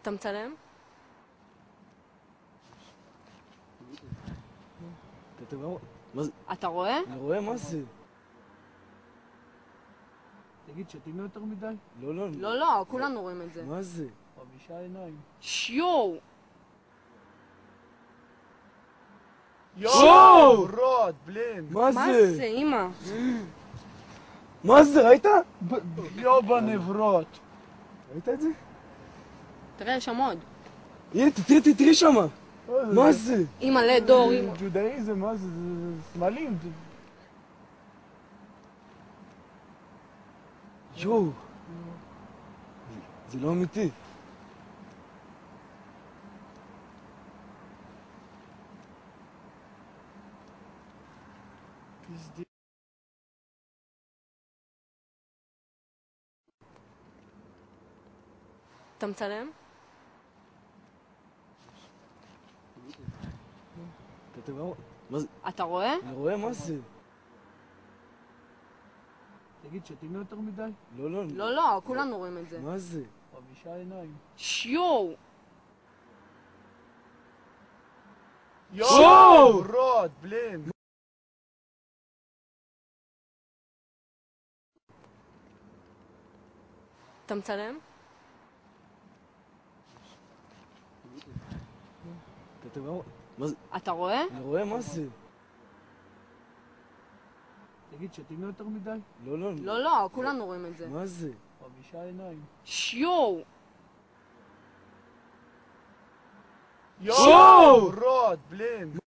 אתה מצלם? אתה רואה? אני רואה, מה זה? תגיד, שתים יותר מדי? לא, כולנו רואים את זה. מה זה? 5 עיניים. שיו! יואו! רוד, בלין! מה מה זה? זה, אמא? מה זה, ראית? יואו בנברות! ראית את זה? תראה, יש שם עוד. הנה, תראי שמה. מה זה? אמא לדור, אמא. ג'ודאיזם, מה זה? זה סמלים. יואו. זה לא אמיתי. אתה מצלם? מה זה? אתה רואה? אני רואה, מה זה? תגיד, שתים יותר מדי? לא, כולנו רואים את זה. מה זה? 5 עיניים. שיו! יואו! רוד, בלין! אתה מצלם? מה זה? אתה רואה? אני רואה, מה זה? תגיד, שתים יותר מדי? לא, כולנו רואים את זה. מה זה? 5 עיניים. שיו! יואו! רוד, בלין!